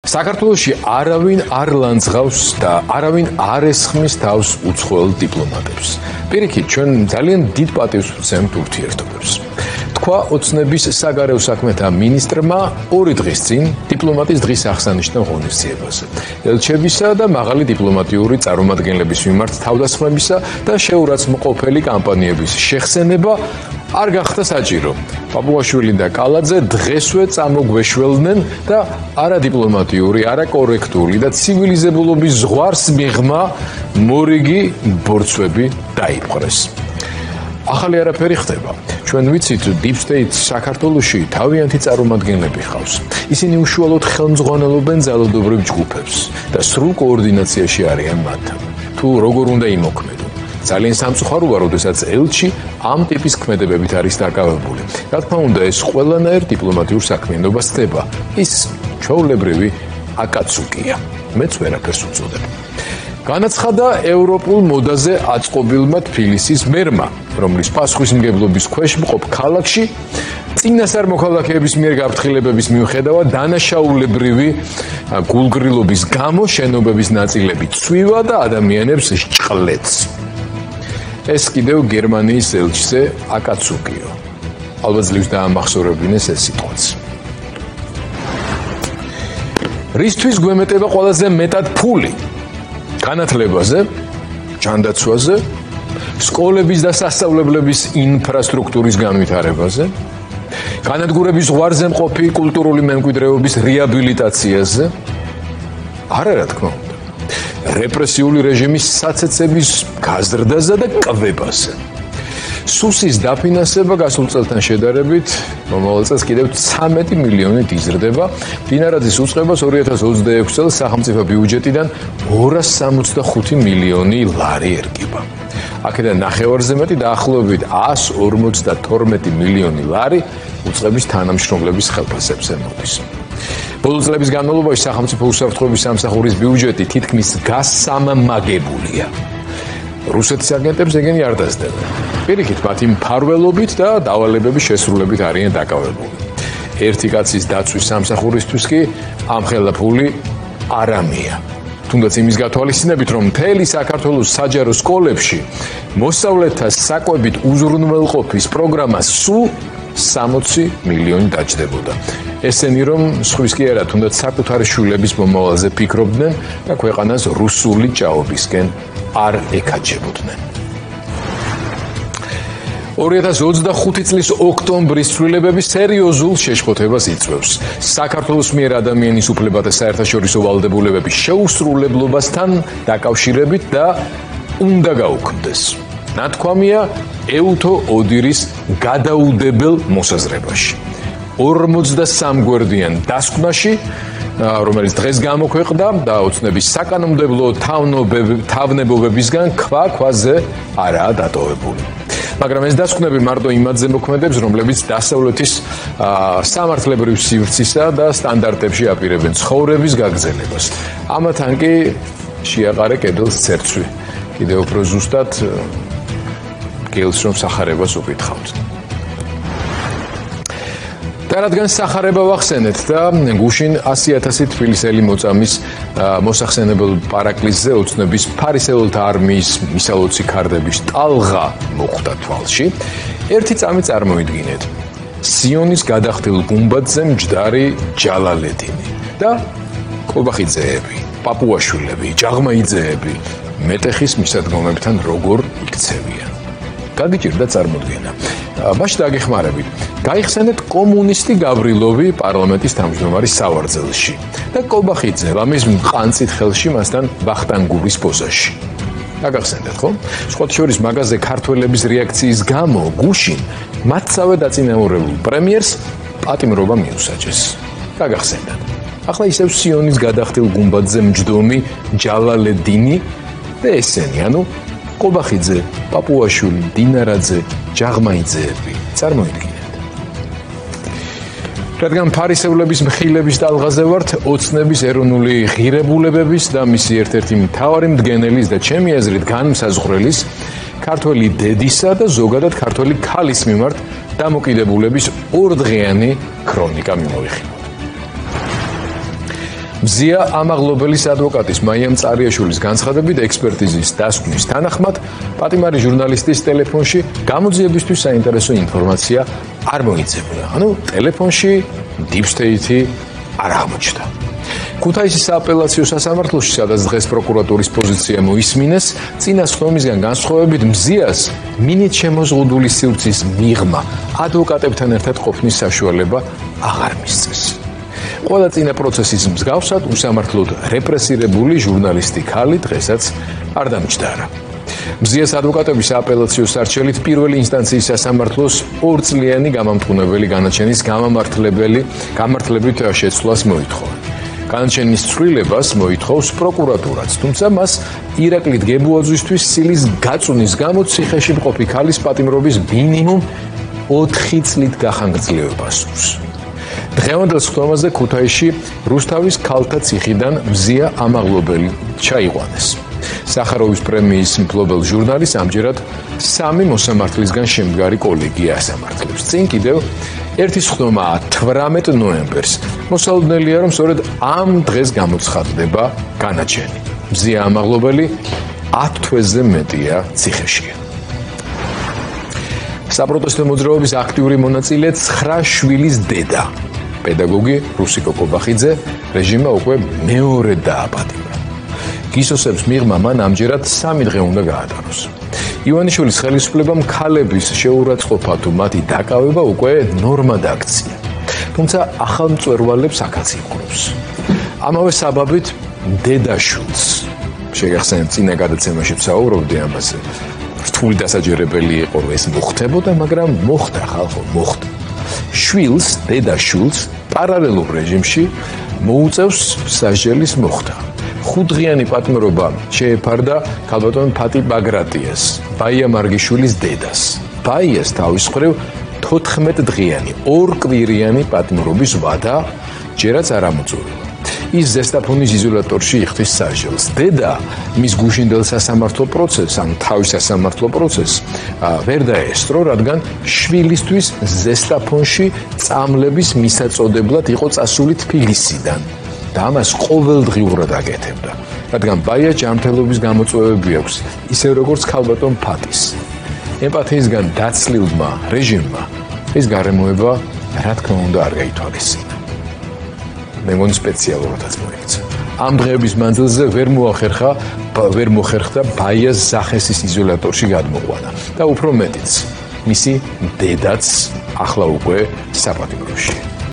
საქართველოში არავინ არ ლანძღავს და არავინ არ ესხმის თავს უცხოელ დიპლომატებს. Პირიქით, ჩვენ ძალიან დიდ პატივს ვცემთ ურთიერთობებს. თქვა ოცნების საგარეო საქმეთა მინისტრმა 2 დღის წინ დიპლომატის დღის აღსანიშნავ ღონისძიებაზე. ელჩებისა და მაღალი დიპლომატიური წარმომადგენლების მიმართ თავდასხმებისა და შეურაცხმყოფელი კამპანიების შეხსენება არ გახდა საჭირო. პაპუაშვილი და კალაძე დღესვე წამოგვეშველდნენ და არადიპლომატიური, არაკორექტული და ცივილიზებულობის ზღვარს მიღმა მორიგი ბორცვები დაიპყრეს. ახალი არაფერი ხდება. ჩვენ ვიცით, Deep State საქართველოში თავიანთი წარმომადგენლები ხავს. ისინი უშუალოდ ხელმძღვანელობენ ძალადობრივ ჯგუფებს და სრულ კოორდინაციაში არიან მათთან. თუ როგორ უნდა იმოქმედონ? ძალიან სამწუხაროა, როდესაც ელჩი ამ ტიპის ქმედებებით არის დაკავებული. რა თქმა უნდა, ეს ყველანაირ დიპლომატიურ საქმიანობას ხდება. ის ჩვეულებრივი აკაცუკია. მეც ვერაფერს უწოდებ. განაცხადა ევროპულ მოდაზე აწყობილმა თბილისის მერმა, რომლის პასუხისმგებლობის ქვეშ მყოფ ქალაქში წინასწარ მოქალაქეების მიერ გაფრთხილებების მიუხედავად დანაშაულებრივი გულგრილობის გამო შენობების ნაწილები ცვივა და ადამიანებს ჭყლეთს. ეს კიდევ გერმანიის ელჩზე აკაცუკიო. ალბათ ძლივს დაამახსოვრებინეს ეს სიტყვაც. რისთვის გვემეტება ყველაზე მეტად ფული? განათლებაზე, ჯანდაცვაზე, სკოლების და სასწავლებლების ინფრასტრუქტურის განვითარებაზე, განადგურების ზღვარზე მყოფი კულტურული მემკვიდრეობის რეაბილიტაციაზე, არა რა თქმა უნდა, რეპრესიული რეჟიმის საცეცების გაზრდაზე და კვებაზე. სუსის დაფინანსება გასულ წელთან შედარებით მომავალ წელს კიდევ 13 მილიონით იზრდება. დინარაძის უწყებას 2026 წელს სახელმწიფო ბიუჯეტიდან 265 მილიონი ლარი ერგება. აქედან ნახევარზე მეტი დაახლოებით 152 მილიონი ლარი უწყების თანამშრომლების ხელფასებზე მოდის. ბოლო წლების განმავლობაში სახელმწიფო უსაფრთხოების სამსახურის ბიუჯეტი თითქმის გასამმაგებულია. რუსეთის აგენტებს ეგენი არ დასდევენ. პირიქით, მათი მფარველობით და დავალებების შესრულებით არიან დაკავებული. ერთი კაცის დაცვის სამსახურისთვის კი ამ ხელაფული არამია. თუნდაც იმის გათვალისწინებით, რომ მთელი საქართველოს საჯარო სკოლებში მოსწავლეთა საკვებით უზრუნველყოფის პროგრამა სულ 60 მილიონი დაჯდებოდა. ესენი რომ სხვის კი არა, თუნდაც საკუთარი შვილების მომავალზე ფიქრობდნენ და ქვეყანას რუსული ჭაობისკენ არ ეკაჭებოდნენ. 2025 წლის ოქტომბრის ცვლილებები სერიოზულ შეშფოთებას იწვევს. საქართველოს მიერ ადამიანის უფლებათა საერთაშორისო ვალდებულებების შეუსრულებლობასთან დაკავშირებით და უნდა გაუქმდეს. ნათქვამია ეუთო ოდირის გადაუდებელ მოსაზრებაში. 43 გვერდიან დასკვნაში, რომელიც დღეს გამოქვეყნდა და ოცნების საკანონმდებლო თავნებობებისგან ქვაზე არაა დატოვებული. მაგრამ ეს დასკვნები მარტო იმათზე მოქმედებს, რომლებიც დასავლეთის სამართლებრივ სივრცისა და სტანდარტებში აპირებენ ცხოვრების გაგრძელებას. ამათან კი შეაყარე კედელს ცერცვი. კიდევ უფრო ზუსტად გელს რომ სახარებას უკითხავთ. და რადგან სახარება ვახსენეთ და გუშინ 100,000 თბილისელი მოწამის მოსახსენებელ პარაკლისზე ოცნების ფარისეულთა არმიის მისალოცი ქარდების ტალღა მოხვდა თვალში, ერთი წამი წარმოიდგინეთ. სიონის გადახდილ გუმბათზე მჯდარი ჯალალედინი და კობახიძეები, პაპუაშვილები, ჯაღმაიძეები მეტეხის მისადგომებთან როგორ იქცევიან. გაგიჭირდა წარმოდგენა. მაშინ დაგეხმარებით. გაიხსენეთ კომუნისტი გავრილოვი პარლამენტის თავმჯდომარის სავარძელში და კობახიძე ამის მყანწით ხელში მასთან ვახტანგურის პოზაში. დაგახსენეთ, ხო? სხვათა შორის მაგაზე ქართველების რეაქციის გამო გუშინ მათსავე დაწინაურებულ პრემიერს პატიმრობა მიუსაჯეს. დაგახსენდათ. ახლა ისევ სიონის გადახდილ გუმბათზე მჯდომი ჯალალედინი და ესენი, ანუ კობახიძე, პაპუაშვილი, დინარაძე, ჯაღმაიძეები. წარმოიდგინეთ. რადგან ფარისევლების მხილების ტალღაზე ვართ, ოცნების ეროვნული ღირებულებების და მისი ერთ-ერთი მთავარი მდგენელის და ჩემი აზრით განმსაზღვრელის, ქართველი დედისა და ზოგადად ქართველი ქალის მიმართ დამოკიდებულების ორდღიანი ქრონიკა მიმოვიხილოთ. მზია ამაღლობელის ადვოკატის მაია მწარიაშვილის განცხადებით ექსპერტიზის დასკვნის თანახმად პატიმარი ჟურნალისტის ტელეფონში გამოძიებისთვის საინტერესო ინფორმაცია არ მოიძებნა. ანუ ტელეფონში deep state-ი არ აღმოჩნდა. ქუთაისის სააპელაციო სასამართლოში, სადაც დღეს პროკურატურის პოზიცია მოისმინეს, წინა სხდომისგან განსხვავებით მზიას მინით შემოზღუდული სივრცის მიღმა ადვოკატებთან ერთად ყოფნის საშუალება აღარ მისცეს. ყველა წინა პროცესის მსგავსად უსამართლოდ რეპრესირებული ჟურნალისტი ქალი დღესაც არ დამჯდარა. მზიას ადვოკატები სააპელაციო სარჩელით პირველი ინსტანციის სასამართლოს 2 წლიანი გამამტყუნებელი განაჩენის გამართლებით შეცვლას მოითხოვა. განაჩენის ცვლილებას მოითხოვს პროკურატურაც, თუმცა მას ირაკლი დგებუაძისთვის სილის გაწვნის გამო ციხეში მყოფი ქალის პატიმრობის მინიმუმ 4 წლით გახანგრძლივება სურს. დღევანდელ სხდომაზე ქუთაისში რუსთავის ქალთა ციხიდან მზია ამაღლობელი ჩაიყვანეს. სახაროვის პრემიის მფლობელ ჟურნალის ამჯერად 3 მოსამართლისგან შემდგარი კოლეგია ასამართლებს. წინ კიდევ ერთი სხდომაა 18 ნოემბერს. მოსალოდნელია, რომ სწორედ ამ დღეს გამოცხადდება განაჩენი. მზია ამაღლობელი 10 თვეზე მეტია ციხეშია. საპროტესტო მოძრაობის აქტიური მონაწილე 9 შვილის დედა, პედაგოგი რუსიკო კობახიძე რეჟიმმა უკვე მეორე დააპატიმრა. გისოსებს მიღმა მან ამჯერად 3 დღე უნდა გაატაროს. ივანიშვილის ხელისუფლებამ ქალების შეურაცხყოფა თუ მათი დაკავება უკვე ნორმად აქცია. თუმცა ახალ მწვერვალებს აქაც იპყრობს. ამავე საბაბით დედაშვილს შეგახსენებთ წინა გადაცემაში ვსაუბრობდი ამაზე. რთული დასაჯერებელი იყო რომ ეს მოხდებოდა, მაგრამ მოხდა ხალხო, მოხდა. შვილს, დედაშვილს პარალელურ რეჟიმში მოუწევს სასჯელის მოხდა. 5 დღიანი პატიმრობა შეეფარდა ქალბატონ ფატი ბაგრატიას, ბაია მარგიშვილის დედას. ბაიას თავის მხრივ 14 დღიანი, 2 კვირიანი პატიმრობის ვადა ჯერაც არ ამოწურა. ის ზესტაფონის იზოლატორში იხდის სასჯელს. დედა მის გუშინდელ სასამართლო პროცესს, ან თავის სასამართლო პროცესს ვერ დაესწრო, რადგან შვილისთვის ზესტაფონში წამლების მისაწოდებლად იყო წასული თბილისიდან და ამას ყოველდღიურად აკეთებდა, რადგან ბაია ჯანმრთელობის გამოწვევები აქვს, ისე როგორც ქალბატონ ფატის. ემპათიისგან დაცლილმა რეჟიმმა ეს გარემოება რა თქმა უნდა არ გაითვალისწინა. მე მგონი სპეციალურადაც მოიქცა. ამ დღეების მანძილზე ვერ მოხერხდა ბაიას ზახესის იზოლატორში გადმოყვანა და უფრო მეტიც, მისი დედაც ახლა უკვე საპატიმროში.